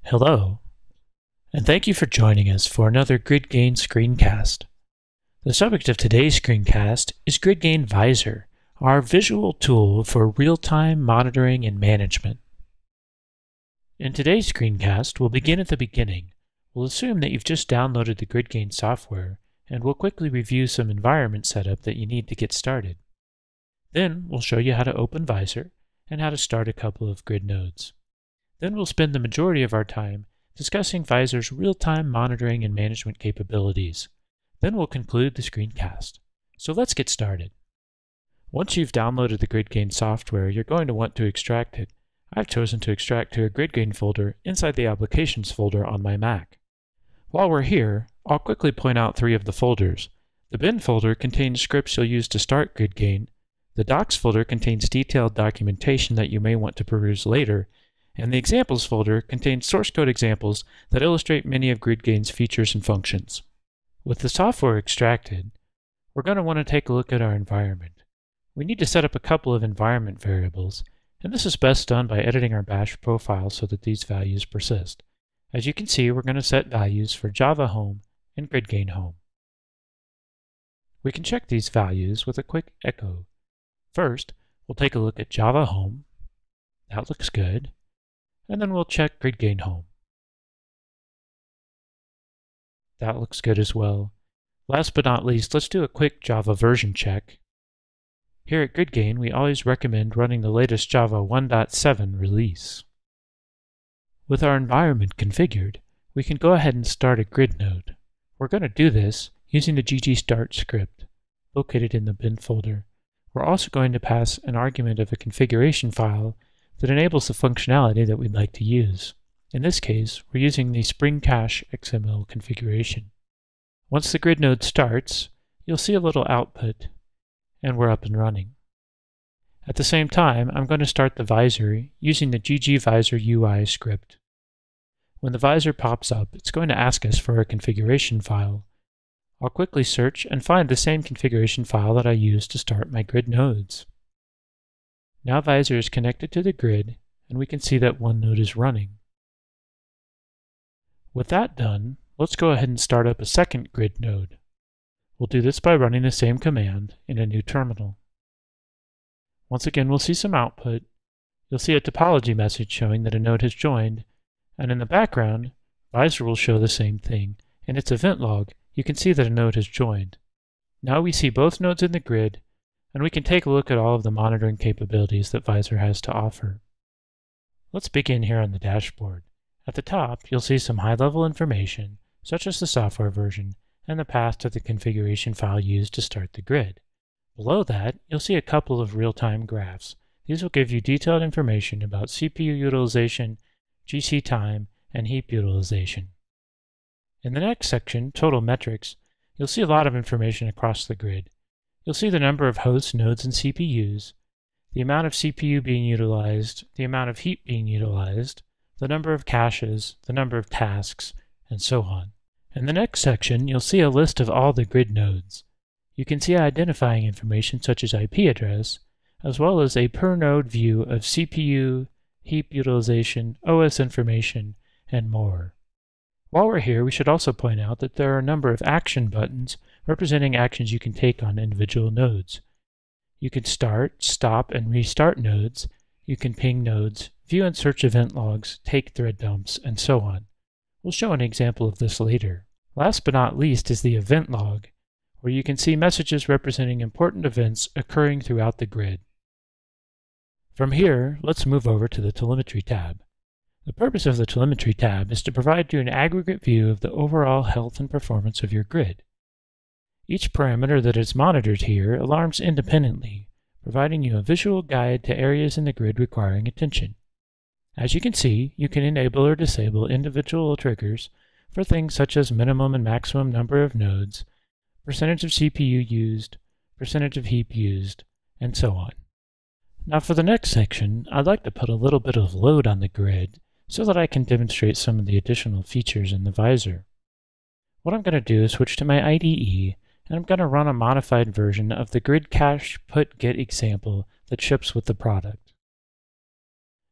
Hello, and thank you for joining us for another GridGain screencast. The subject of today's screencast is GridGain Visor, our visual tool for real-time monitoring and management. In today's screencast, we'll begin at the beginning. We'll assume that you've just downloaded the GridGain software, and we'll quickly review some environment setup that you need to get started. Then we'll show you how to open Visor and how to start a couple of grid nodes. Then we'll spend the majority of our time discussing Visor's real-time monitoring and management capabilities. Then we'll conclude the screencast. So let's get started. Once you've downloaded the GridGain software, you're going to want to extract it. I've chosen to extract to a GridGain folder inside the Applications folder on my Mac. While we're here, I'll quickly point out three of the folders. The Bin folder contains scripts you'll use to start GridGain. The Docs folder contains detailed documentation that you may want to peruse later, and the Examples folder contains source code examples that illustrate many of GridGain's features and functions. With the software extracted, we're going to want to take a look at our environment. We need to set up a couple of environment variables, and this is best done by editing our bash profile so that these values persist. As you can see, we're going to set values for Java Home and GridGain Home. We can check these values with a quick echo. First, we'll take a look at Java Home. That looks good. And then we'll check GridGain Home. That looks good as well. Last but not least, let's do a quick Java version check. Here at GridGain, we always recommend running the latest Java 1.7 release. With our environment configured, we can go ahead and start a grid node. We're going to do this using the ggstart script located in the bin folder. We're also going to pass an argument of a configuration file that enables the functionality that we'd like to use. In this case, we're using the Spring Cache XML configuration. Once the grid node starts, you'll see a little output, and we're up and running. At the same time, I'm going to start the Visor using the ggvisor UI script. When the Visor pops up, it's going to ask us for a configuration file. I'll quickly search and find the same configuration file that I used to start my grid nodes. Now Visor is connected to the grid, and we can see that one node is running. With that done, let's go ahead and start up a second grid node. We'll do this by running the same command in a new terminal. Once again, we'll see some output. You'll see a topology message showing that a node has joined, and in the background, Visor will show the same thing. In its event log, you can see that a node has joined. Now we see both nodes in the grid, and we can take a look at all of the monitoring capabilities that Visor has to offer. Let's begin here on the dashboard. At the top, you'll see some high-level information, such as the software version and the path to the configuration file used to start the grid. Below that, you'll see a couple of real-time graphs. These will give you detailed information about CPU utilization, GC time, and heap utilization. In the next section, Total Metrics, you'll see a lot of information across the grid. You'll see the number of hosts, nodes, and CPUs, the amount of CPU being utilized, the amount of heap being utilized, the number of caches, the number of tasks, and so on. In the next section, you'll see a list of all the grid nodes. You can see identifying information such as IP address, as well as a per-node view of CPU, heap utilization, OS information, and more. While we're here, we should also point out that there are a number of action buttons representing actions you can take on individual nodes. You can start, stop, and restart nodes. You can ping nodes, view and search event logs, take thread dumps, and so on. We'll show an example of this later. Last but not least is the event log, where you can see messages representing important events occurring throughout the grid. From here, let's move over to the Telemetry tab. The purpose of the Telemetry tab is to provide you an aggregate view of the overall health and performance of your grid. Each parameter that is monitored here alarms independently, providing you a visual guide to areas in the grid requiring attention. As you can see, you can enable or disable individual triggers for things such as minimum and maximum number of nodes, percentage of CPU used, percentage of heap used, and so on. Now for the next section, I'd like to put a little bit of load on the grid so that I can demonstrate some of the additional features in the Visor. What I'm going to do is switch to my IDE, and I'm going to run a modified version of the grid cache put get example that ships with the product.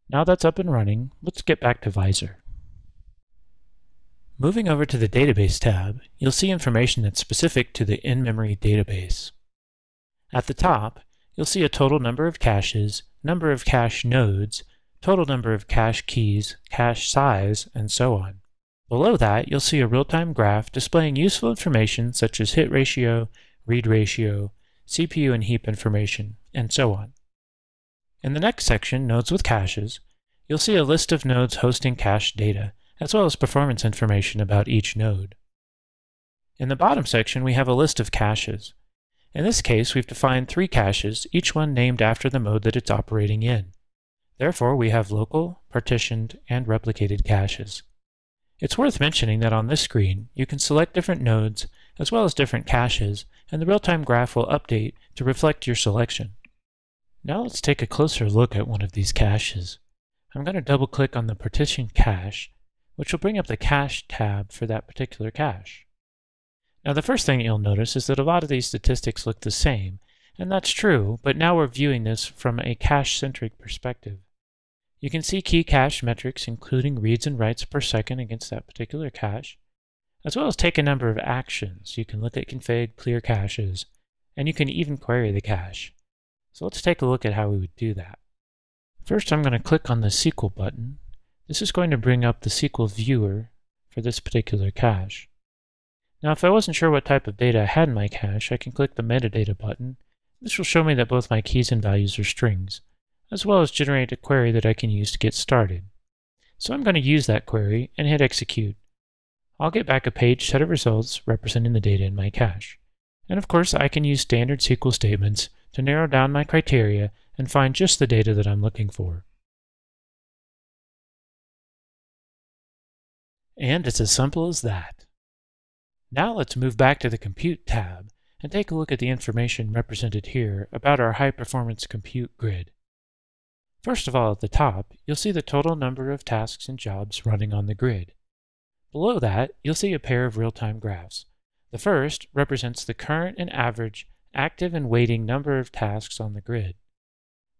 Now that's up and running, let's get back to Visor. Moving over to the Database tab, you'll see information that's specific to the in-memory database. At the top, you'll see a total number of caches, number of cache nodes, total number of cache keys, cache size, and so on. Below that, you'll see a real-time graph displaying useful information such as hit ratio, read ratio, CPU and heap information, and so on. In the next section, Nodes with Caches, you'll see a list of nodes hosting cache data, as well as performance information about each node. In the bottom section, we have a list of caches. In this case, we've defined 3 caches, each one named after the mode that it's operating in. Therefore, we have local, partitioned, and replicated caches. It's worth mentioning that on this screen, you can select different nodes, as well as different caches, and the real-time graph will update to reflect your selection. Now let's take a closer look at one of these caches. I'm going to double-click on the partitioned cache, which will bring up the Cache tab for that particular cache. Now the first thing you'll notice is that a lot of these statistics look the same, and that's true, but now we're viewing this from a cache-centric perspective. You can see key cache metrics including reads and writes per second against that particular cache, as well as take a number of actions. You can look at config, clear caches, and you can even query the cache. So let's take a look at how we would do that. First, I'm going to click on the SQL button. This is going to bring up the SQL viewer for this particular cache. Now, if I wasn't sure what type of data I had in my cache, I can click the metadata button. This will show me that both my keys and values are strings, as well as generate a query that I can use to get started. So I'm going to use that query and hit execute. I'll get back a page set of results representing the data in my cache. And of course, I can use standard SQL statements to narrow down my criteria and find just the data that I'm looking for. And it's as simple as that. Now let's move back to the Compute tab and take a look at the information represented here about our high-performance compute grid. First of all, at the top, you'll see the total number of tasks and jobs running on the grid. Below that, you'll see a pair of real-time graphs. The first represents the current and average active and waiting number of tasks on the grid.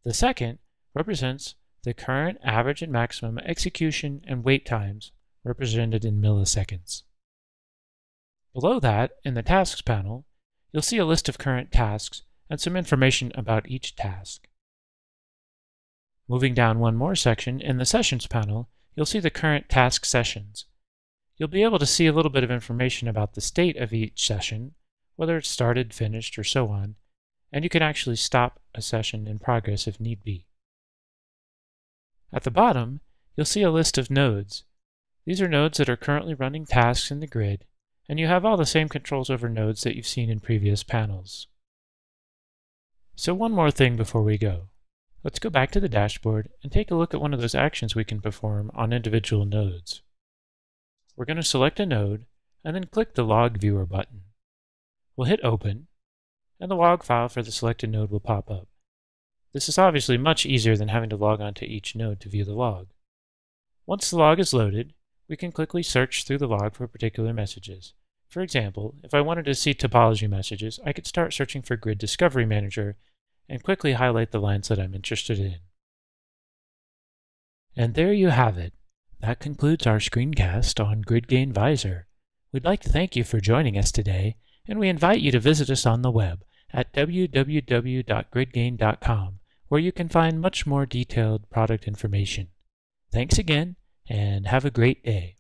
The second represents the current, average, and maximum execution and wait times represented in milliseconds. Below that, in the Tasks panel, you'll see a list of current tasks and some information about each task. Moving down one more section, in the Sessions panel, you'll see the current task sessions. You'll be able to see a little bit of information about the state of each session, whether it's started, finished, or so on, and you can actually stop a session in progress if need be. At the bottom, you'll see a list of nodes. These are nodes that are currently running tasks in the grid, and you have all the same controls over nodes that you've seen in previous panels. So one more thing before we go. Let's go back to the dashboard and take a look at one of those actions we can perform on individual nodes. We're going to select a node and then click the Log Viewer button. We'll hit Open, and the log file for the selected node will pop up. This is obviously much easier than having to log on to each node to view the log. Once the log is loaded, we can quickly search through the log for particular messages. For example, if I wanted to see topology messages, I could start searching for Grid Discovery Manager and quickly highlight the lines that I'm interested in. And there you have it. That concludes our screencast on GridGain Visor. We'd like to thank you for joining us today, and we invite you to visit us on the web at www.gridgain.com, where you can find much more detailed product information. Thanks again, and have a great day.